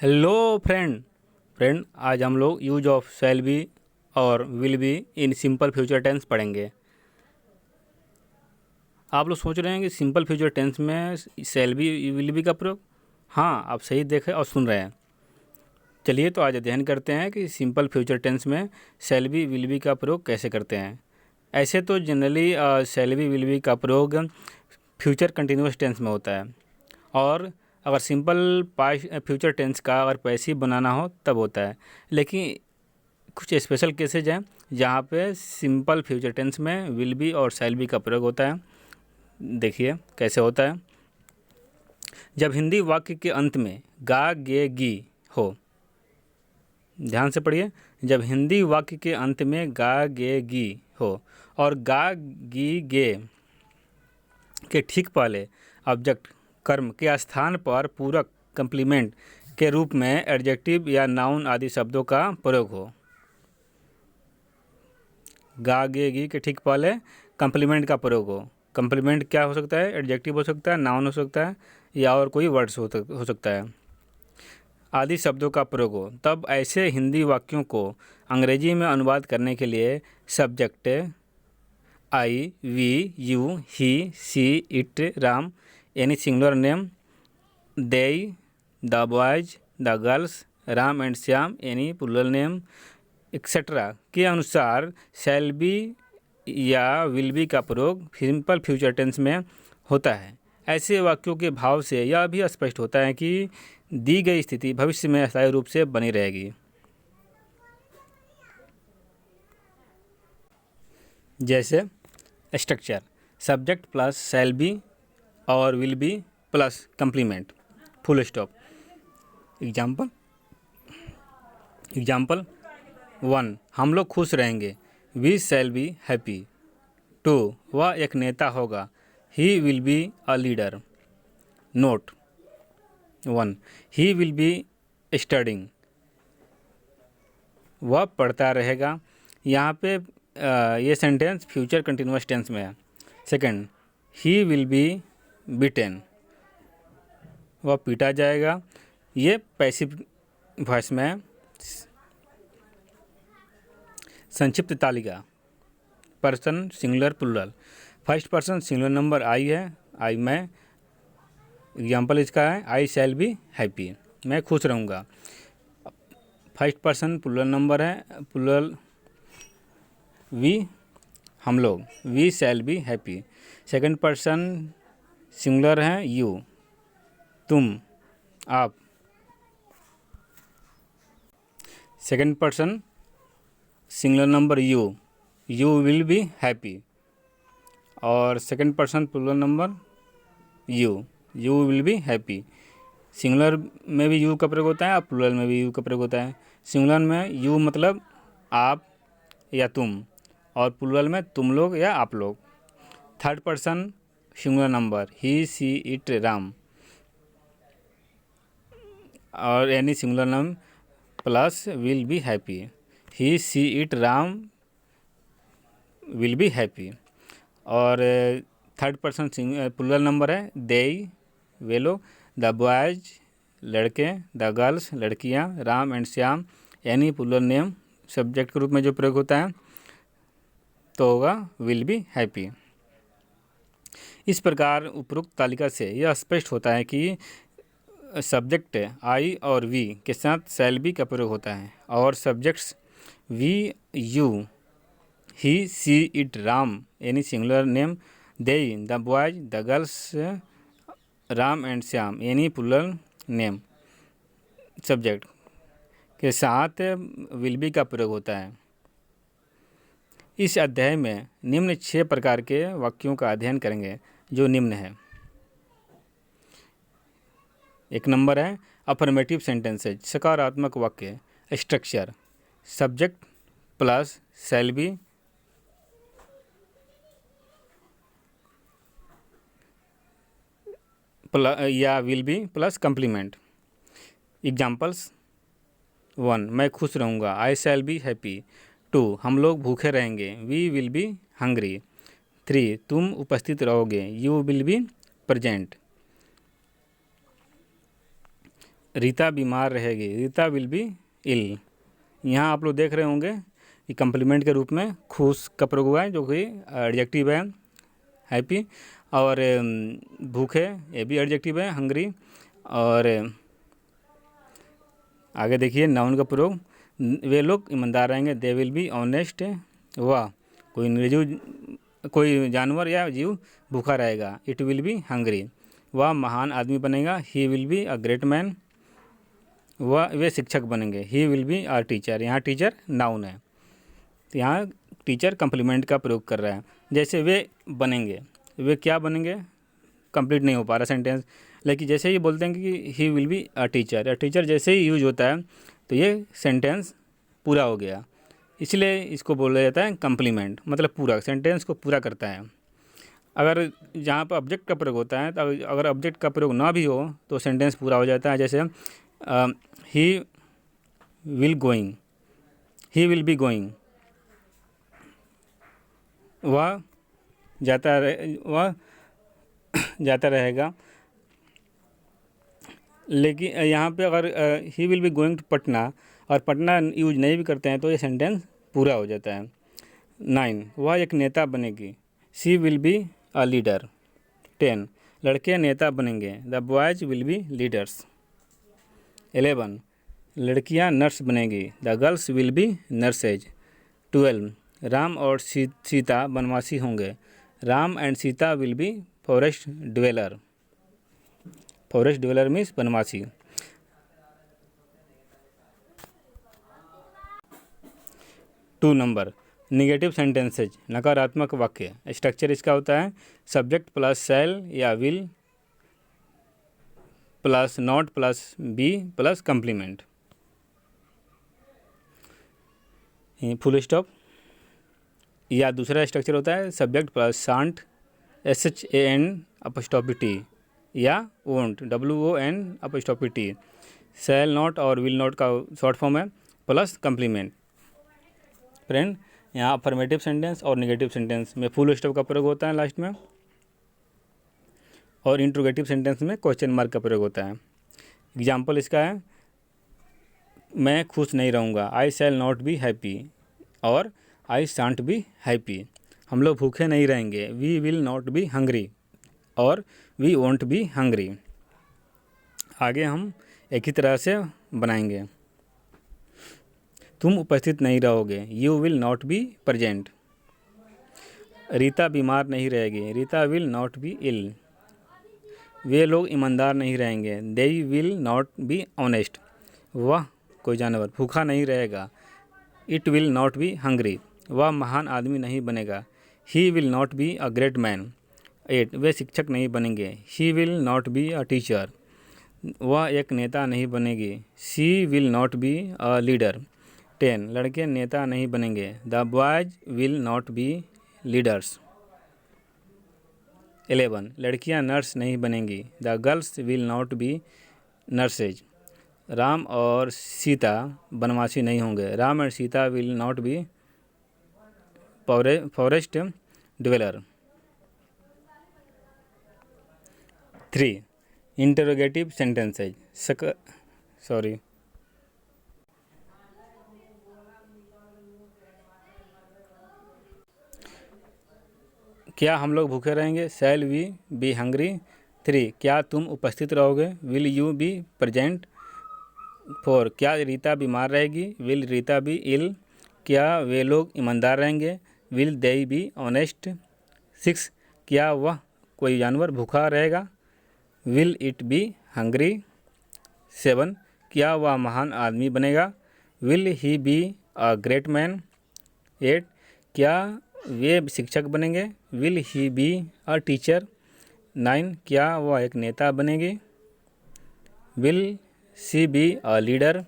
Hello friend आज हम लोग यूज ऑफ शैल बी और will be in simple future tense पढ़ेंगे। आप लोग सोच रहे हैं कि सिंपल फ्यूचर टेंस में शैल बी विल बी का प्रयोग। हाँ, आप सही देखें और सुन रहे हैं। चलिए तो आज अध्ययन करते हैं कि सिंपल फ्यूचर टेंस में शैल बी विल बी का प्रयोग कैसे करते हैं। ऐसे तो generally shall be will be का प्रयोग फ्यूचर कंटिन्यूस टेंस में होता है, और अगर सिंपल पास्ट फ्यूचर टेंस का अगर पैसिव बनाना हो तब होता है। लेकिन कुछ स्पेशल केसेज हैं जहाँ पे सिंपल फ्यूचर टेंस में विल बी और शैल बी का प्रयोग होता है। देखिए कैसे होता है। जब हिंदी वाक्य के अंत में गा गे गी हो, ध्यान से पढ़िए। जब हिंदी वाक्य के अंत में गा गे गी हो और गा गी गे के ठीक पहले ऑब्जेक्ट कर्म के स्थान पर पूरक कंप्लीमेंट के रूप में एडजेक्टिव या नाउन आदि शब्दों का प्रयोग हो। गा गे गी के ठीक पहले कंप्लीमेंट का प्रयोग हो। कंप्लीमेंट क्या हो सकता है? एडजेक्टिव हो सकता है, नाउन हो सकता है, या और कोई वर्ड्स हो सकता है, आदि शब्दों का प्रयोग हो। तब ऐसे हिंदी वाक्यों को अंग्रेजी में अनुवाद करने के लिए subject I, we, you, he, she, it, Ram, any singular name, they, the boys, the girls, Ram and Shyam, any plural name, etcetera के अनुसार शैल बी या विल बी का प्रयोग सिंपल फ्यूचर टेंस में होता है। ऐसे वाक्यों के भाव से यह भी स्पष्ट होता है कि दी गई स्थिति भविष्य में अस्थायी रूप से बनी रहेगी। जैसे structure subject plus shall be और will be plus complement, full stop. Example 1, हम लोग खुश रहेंगे, वी शैल बी हैप्पी। 2, वह एक नेता होगा, ही will be a leader. Note 1, he will be studying, वह पढ़ता रहेगा। यहाँ पे ये सेंटेंस फ्यूचर कंटिन्यूअस टेंस में है। Second, he will B beaten, वह पीटा जाएगा। ये पैसिव वॉइस में है। संक्षिप्त तालिका person singular plural. First person singular number I है, आई मैं। एग्जाम्पल इसका है आई शैल बी हैप्पी, मैं खुश रहूँगा। फर्स्ट पर्सन प्लूरल नंबर है, प्लूरल वी, हम लोग, we shall be happy. Second person singular है, यू, तुम, आप। Second person singular number you, you will be happy. और second person plural number you, you will be happy. Singular में भी you का प्रयोग होता है और प्लूरल में भी यू का प्रयोग होता है। सिंगुलर में यू मतलब आप या तुम, और प्लूरल में तुम लोग या आप लोग। Third person singular number he, she, it, Ram, और any singular name plus will be happy. He, she, it, Ram will be happy. और थर्ड पर्सन प्लूरल नंबर है दे, वे लोग, द बॉयज लड़के, द गर्ल्स लड़कियां, Ram and Shyam, any plural name subject के रूप में जो प्रयोग होता है तो होगा विल बी हैप्पी। इस प्रकार उपरोक्त तालिका से यह स्पष्ट होता है कि सब्जेक्ट आई और वी के साथ शैल बी का प्रयोग होता है, और subjects we, you, he, she, it, Ram, any singular name, they, the boys, the girls, Ram and Shyam, any plural name subject के साथ विल बी का प्रयोग होता है। इस अध्याय में निम्न 6 प्रकार के वाक्यों का अध्ययन करेंगे, जो निम्न है। एक नंबर है अफर्मेटिव सेंटेंसेज, सकारात्मक वाक्य। Structure subject plus shall be या will be plus complement. Examples 1, मैं खुश रहूँगा, आई शैल बी हैप्पी। 2, हम लोग भूखे रहेंगे, वी विल बी हंग्री। 3, तुम उपस्थित रहोगे, you will B present. Rita बीमार रहेगी, रीता विल बी इल। यहाँ आप लोग देख रहे होंगे कि कम्प्लीमेंट के रूप में खुश का प्रयोग हुआ है, जो कि एडजेक्टिव है हैप्पी, और भूखे ये भी एडजेक्टिव है हंग्री। और आगे देखिए नाउन का प्रयोग, वे लोग ईमानदार रहेंगे, दे विल बी ऑनेस्ट। वह कोई निर्जीव, कोई जानवर या जीव भूखा रहेगा, इट विल बी हंग्री। वह महान आदमी बनेगा, he will be a great man. वे शिक्षक बनेंगे, he will be a teacher. यहाँ टीचर नाउन है, तो यहाँ टीचर कम्प्लीमेंट का प्रयोग कर रहा है। जैसे वे बनेंगे, वे क्या बनेंगे, कंप्लीट नहीं हो पा रहा सेंटेंस, लेकिन जैसे ही बोलते हैं कि ही विल बी अ टीचर जैसे ही यूज होता है तो ये सेंटेंस पूरा हो गया, इसलिए इसको बोला जाता है कम्प्लीमेंट, मतलब पूरा, सेंटेंस को पूरा करता है। अगर जहाँ पर ऑब्जेक्ट का प्रयोग होता है, तो अगर ऑब्जेक्ट का प्रयोग ना भी हो तो सेंटेंस पूरा हो जाता है। जैसे he will going, he will be going, वह वह जाता रहेगा। लेकिन यहाँ पे अगर he will be going to Patna और पटना यूज नहीं भी करते हैं तो ये सेंटेंस पूरा हो जाता है। 9, वह एक नेता बनेगी, she will be a leader. 10, लड़के नेता बनेंगे, the boys will be leaders. 11, लड़कियां नर्स बनेंगी, the girls will be nurses. 12, Ram और सीता वनवासी होंगे, Ram and Sita will be forest dweller. Forest dweller means वनवासी। 2 नंबर, निगेटिव सेंटेंसेज, नकारात्मक वाक्य। स्ट्रक्चर इसका होता है सब्जेक्ट प्लस शैल या will plus not plus be plus complement, full stop. या दूसरा स्ट्रक्चर होता है सब्जेक्ट प्लस शांट, SHAN', या वोंट, WON', शैल नॉट और विल नॉट का शॉर्ट फॉर्म है, प्लस कम्प्लीमेंट। फ्रेंड, यहाँ अफर्मेटिव सेंटेंस और नेगेटिव सेंटेंस में फुल स्टॉप का प्रयोग होता है लास्ट में, और इंट्रोगेटिव सेंटेंस में क्वेश्चन मार्क का प्रयोग होता है। एग्जाम्पल इसका है, मैं खुश नहीं रहूँगा, आई शैल नॉट बी हैप्पी, और आई शांट बी हैप्पी। हम लोग भूखे नहीं रहेंगे, we will not be hungry, और वी वोंट बी हंग्री। आगे हम एक ही तरह से बनाएंगे। तुम उपस्थित नहीं रहोगे, you will not be present. Rita बीमार नहीं रहेगी, Rita will not be ill. वे लोग ईमानदार नहीं रहेंगे, they will not be honest. वह कोई जानवर भूखा नहीं रहेगा, it will not be hungry. वह महान आदमी नहीं बनेगा, he will not be a great man. 8, वे शिक्षक नहीं बनेंगे, he will not be a teacher. वह एक नेता नहीं बनेगी, she will not be a leader. 10, लड़के नेता नहीं बनेंगे, the boys will not be leaders. 11, लड़कियां नर्स नहीं बनेंगी, the girls will not be nurses. Ram और सीता वनवासी नहीं होंगे, Ram and Sita will not be forest dweller. 3, interrogative sentences, क्या हम लोग भूखे रहेंगे, शैल वी बी हंग्री। 3, क्या तुम उपस्थित रहोगे, विल यू बी प्रेजेंट। 4, क्या रीता बीमार रहेगी, विल रीता बी इल। क्या वे लोग ईमानदार रहेंगे, विल दे बी ऑनेस्ट। 6, क्या वह कोई जानवर भूखा रहेगा, विल इट बी हंग्री। 7, क्या वह महान आदमी बनेगा, will he be a great man. 8, क्या वे शिक्षक बनेंगे, will he be a teacher. 9, क्या वह एक नेता बनेगी, will she be a leader.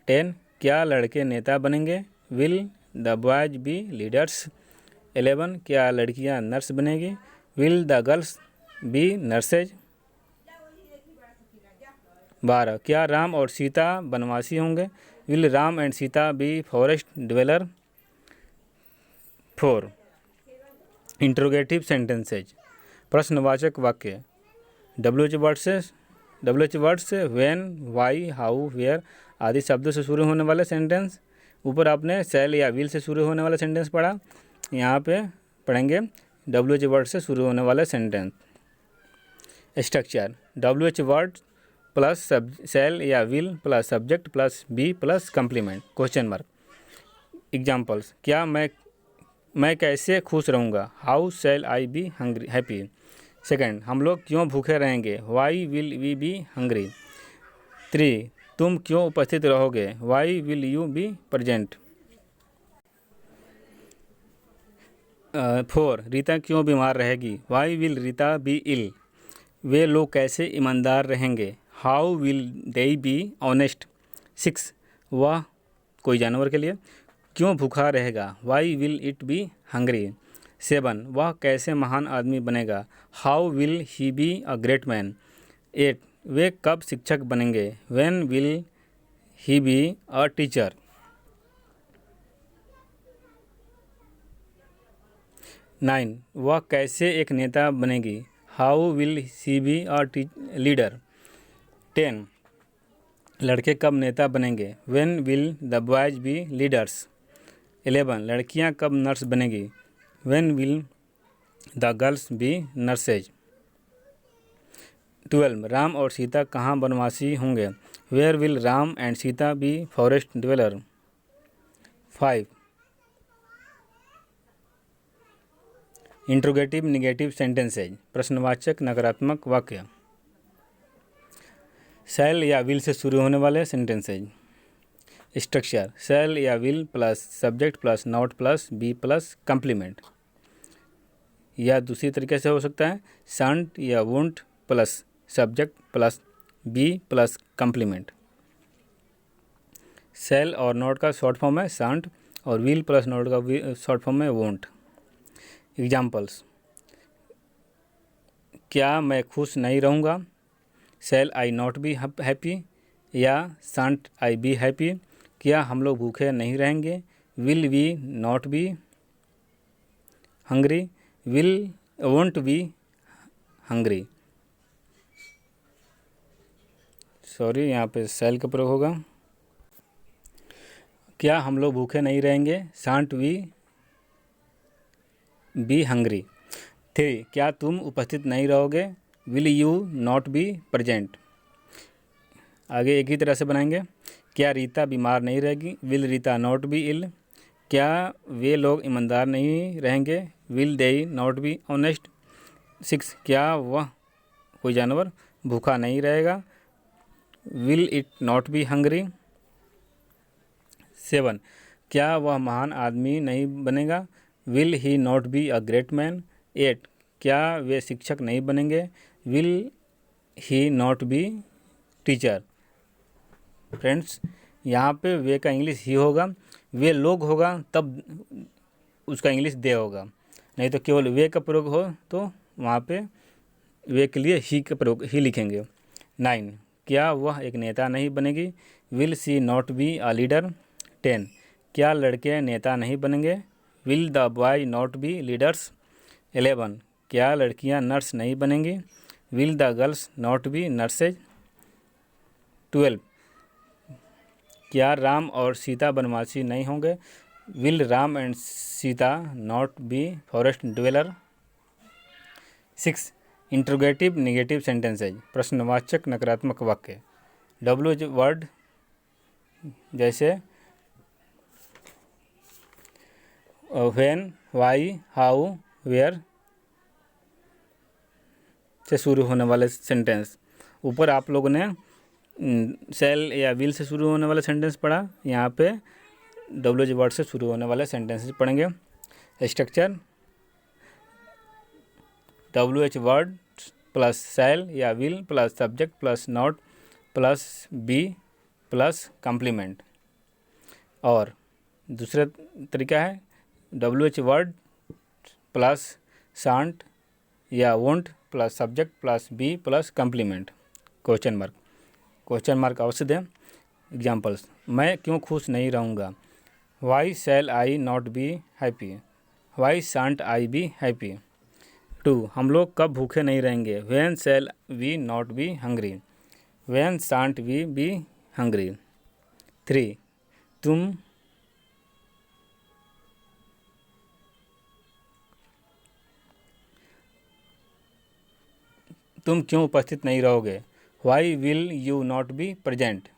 10, क्या लड़के नेता बनेंगे, will the boys be leaders. 11, क्या लड़कियां नर्स बनेगी, will the girls be nurses. 12, क्या राम और सीता वनवासी होंगे, will Ram and Sita be forest dweller. 4, interrogative sentences, प्रश्नवाचक वाक्य, WH वर्ड से WH words when, why, how, where आदि शब्दों से शुरू होने वाले सेंटेंस। ऊपर आपने शैल या विल से शुरू होने वाला सेंटेंस पढ़ा, यहाँ पे पढ़ेंगे WH वर्ड से शुरू होने वाले sentence. Structure WH word plus shall या will plus subject plus be plus complement question mark. Examples, क्या मैं कैसे खुश रहूँगा, how shall I be hungry happy. Second, हम लोग क्यों भूखे रहेंगे, why will we be hungry. 3, तुम क्यों उपस्थित रहोगे, why will you be present. 4, Rita क्यों बीमार रहेगी, why will Rita be ill. वे लोग कैसे ईमानदार रहेंगे, how will they be honest. 6, वह कोई जानवर के लिए क्यों भूखा रहेगा, why will it be hungry. 7, वह कैसे महान आदमी बनेगा, how will he be a great man. 8, वे कब शिक्षक बनेंगे, when will he be a teacher. 9, वह कैसे एक नेता बनेगी, how will she be a leader. 10, लड़के कब नेता बनेंगे, when will the boys be leaders. 11, लड़कियां कब नर्स बनेगी, when will the girls be nurses. 12, Ram और सीता कहाँ वनवासी होंगे, where will Ram and Sita be forest dweller. 5, interrogative negative sentences, प्रश्नवाचक नकारात्मक वाक्य। शैल या विल से शुरू होने वाले सेंटेंसेज। स्ट्रक्चर, शैल या will plus subject plus not plus be plus complement. या दूसरी तरीके से हो सकता है शांट या won't plus subject plus be plus complement. Shall और नॉट का शॉर्ट फॉर्म है शांट और विल प्लस नॉट का शॉर्ट फॉर्म है वोंट। एग्जाम्पल्स, क्या मैं खुश नहीं रहूँगा, shall I not be happy या शांट आई बी हैप्पी। क्या हम लोग भूखे नहीं रहेंगे, will we not be hungry, will won't be hungry. Sorry, यहाँ पे शैल का प्रयोग होगा। क्या हम लोग भूखे नहीं रहेंगे, शांट वी बी हंग्री। 3, क्या तुम उपस्थित नहीं रहोगे, will you not be present. आगे एक ही तरह से बनाएंगे। क्या रीता बीमार नहीं रहेगी, will Rita not be ill. क्या वे लोग ईमानदार नहीं रहेंगे, will they not be honest. 6, क्या वह कोई जानवर भूखा नहीं रहेगा, will it not be hungry. 7, क्या वह महान आदमी नहीं बनेगा, will he not be a great man. 8, क्या वे शिक्षक नहीं बनेंगे, will he not be teacher. Friends, यहाँ पे वे का इंग्लिश ही होगा, वे लोग होगा तब उसका इंग्लिश दे होगा, नहीं तो केवल वे का प्रयोग हो तो वहाँ पे वे के लिए ही का प्रयोग ही लिखेंगे। 9, क्या वह एक नेता नहीं बनेगी, will she not be a leader. 10, क्या लड़के नेता नहीं बनेंगे, will the boy not be leaders. 11, क्या लड़कियां नर्स नहीं बनेंगी, will the girls not be nurses. 12, क्या राम और सीता वनवासी नहीं होंगे, will Ram and Sita not be forest dweller. 6, interrogative negative sentences, प्रश्नवाचक नकारात्मक वाक्य। WH वर्ड जैसे व्हेन, वाई, हाउ, वेयर से शुरू होने वाले सेंटेंस। ऊपर आप लोगों ने शैल या विल से शुरू होने वाला सेंटेंस पढ़ा, यहाँ पे WH वर्ड से शुरू होने वाले सेंटेंसेस पढ़ेंगे। Structure, WH word plus shall या will plus subject plus not plus be plus complement. और दूसरा तरीका है WH वर्ड प्लस शांट या won't plus subject plus be plus complement question mark अवश्य दें। एग्जाम्पल्स, मैं क्यों खुश नहीं रहूँगा, why shall I not be happy, why shan't I be happy. 2, हम लोग कब भूखे नहीं रहेंगे, when shall we not be hungry. When shan't we be hungry. 3 तुम क्यों उपस्थित नहीं रहोगे? Why will you not be present?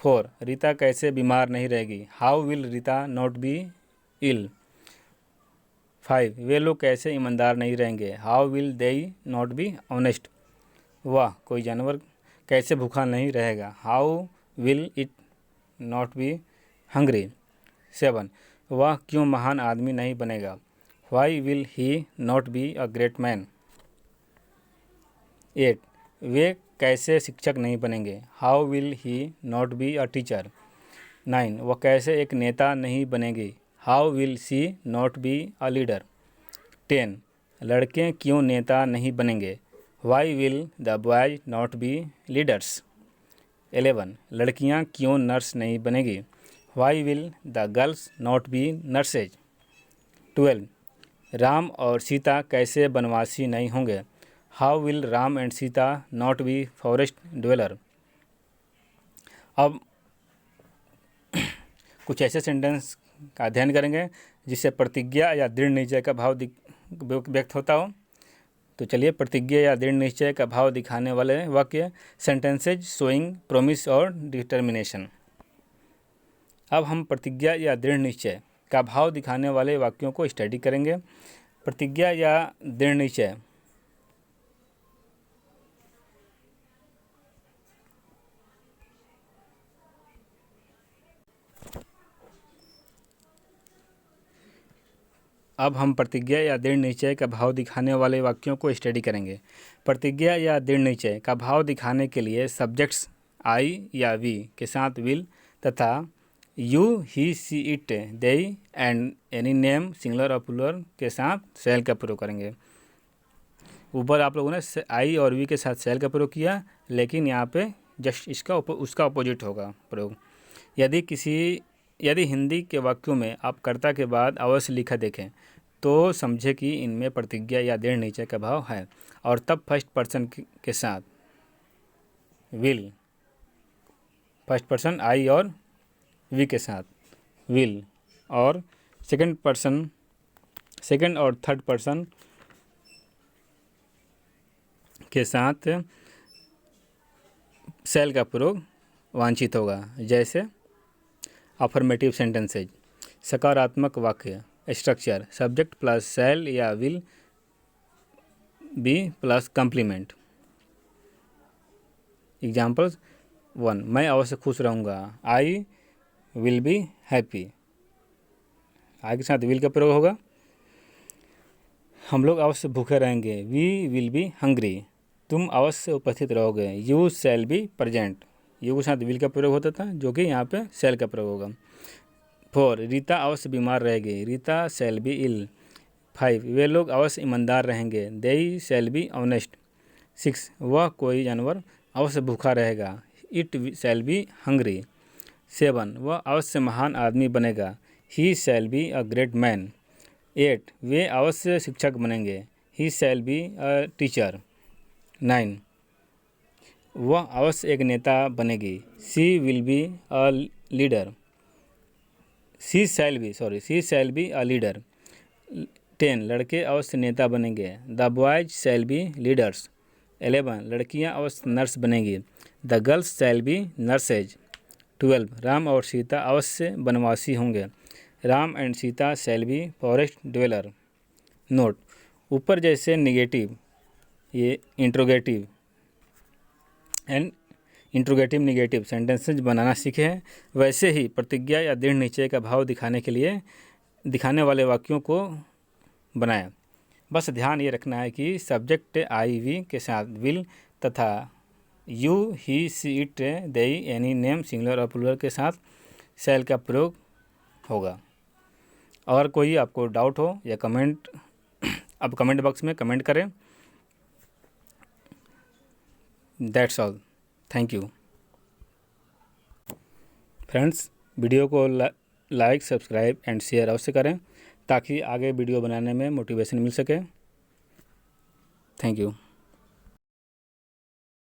4 Rita कैसे बीमार नहीं रहेगी? How will Rita not be ill? 5 वे लोग कैसे ईमानदार नहीं रहेंगे? How will they not be honest? वह कोई जानवर कैसे भूखा नहीं रहेगा? How will it not be hungry? 7 वह क्यों महान आदमी नहीं बनेगा? Why will he not be a great man? 8 वे कैसे शिक्षक नहीं बनेंगे? How will he not be a teacher? 9 वह कैसे एक नेता नहीं बनेगी? How will she not be a leader? 10 लड़के क्यों नेता नहीं बनेंगे? Why will the boys not be leaders? 11 लड़कियां क्यों नर्स नहीं बनेगी? Why will the girls not be nurses? 12 Ram और सीता कैसे वनवासी नहीं होंगे? How will Ram and Sita not be forest dweller? अब कुछ ऐसे सेंटेंस का अध्ययन करेंगे जिससे प्रतिज्ञा या दृढ़ निश्चय का भाव व्यक्त होता हो। तो चलिए, प्रतिज्ञा या दृढ़ निश्चय का भाव दिखाने वाले वाक्य, सेंटेंसेज शोइंग प्रोमिस और डिटर्मिनेशन। अब हम प्रतिज्ञा या दृढ़ निश्चय का भाव दिखाने वाले वाक्यों को स्टडी करेंगे। प्रतिज्ञा या दृढ़ निश्चय अब हम प्रतिज्ञा या दृढ़ निश्चय का भाव दिखाने वाले वाक्यों को स्टडी करेंगे। प्रतिज्ञा या दृढ़ निश्चय का भाव दिखाने के लिए सब्जेक्ट्स आई या वी के साथ विल तथा you he she it they and any name singular और प्लूरल के साथ शैल का प्रयोग करेंगे। ऊपर आप लोगों ने आई और वी के साथ शैल का प्रयोग किया, लेकिन यहाँ पे जस्ट उसका अपोजिट होगा प्रयोग। यदि हिंदी के वाक्यों में आप कर्ता के बाद अवश्य लिखा देखें तो समझे कि इनमें प्रतिज्ञा या दृढ़ निश्चय का भाव है, और तब फर्स्ट पर्सन के साथ विल, फर्स्ट पर्सन आई और वी के साथ विल, और सेकंड और थर्ड पर्सन के साथ शैल का प्रयोग वांछित होगा। जैसे अफर्मेटिव सेंटेंसेज, सकारात्मक वाक्य, स्ट्रक्चर सब्जेक्ट प्लस शैल या will be plus complement. Examples 1 मैं अवश्य खुश रहूँगा, आई विल बी हैप्पी। आई के साथ विल का प्रयोग होगा। हम लोग अवश्य भूखे रहेंगे, वी विल बी हंग्री। तुम अवश्य उपस्थित रहोगे, you shall be present. You के साथ विल का प्रयोग होता था, जो कि यहाँ पे शैल का प्रयोग होगा। 4 रीता अवश्य बीमार रहेगी, रीता शैल बी इल। 5 वे लोग अवश्य ईमानदार रहेंगे, दे शैल बी ऑनेस्ट। 6 वह कोई जानवर अवश्य भूखा रहेगा, इट शैल बी हंग्री। 7 वह अवश्य महान आदमी बनेगा, he shall be a great man. 8 वे अवश्य शिक्षक बनेंगे, ही शैल बी अ टीचर। 9 वह अवश्य एक नेता बनेगी, she will be a leader. She shall be a leader. 10 लड़के अवश्य नेता बनेंगे, the boys shall be leaders. 11 लड़कियां अवश्य नर्स बनेंगी, the girls shall be nurses. 12 Ram और सीता अवश्य वनवासी होंगे, Ram and Sita shall be forest dweller. Note, ऊपर जैसे निगेटिव, ये interrogative and interrogative negative sentences बनाना सीखे हैं, वैसे ही प्रतिज्ञा या दृढ़ निश्चय का भाव दिखाने वाले वाक्यों को बनाया। बस ध्यान ये रखना है कि सब्जेक्ट आई वी के साथ विल तथा you he she it they any name singular और प्लूरल के साथ शैल का प्रयोग होगा। अगर कोई आपको डाउट हो या कमेंट, आप कमेंट बॉक्स में कमेंट करें। That's all, thank you friends. Video को लाइक, सब्सक्राइब एंड शेयर अवश्य करें ताकि आगे वीडियो बनाने में मोटिवेशन मिल सके। Thank you.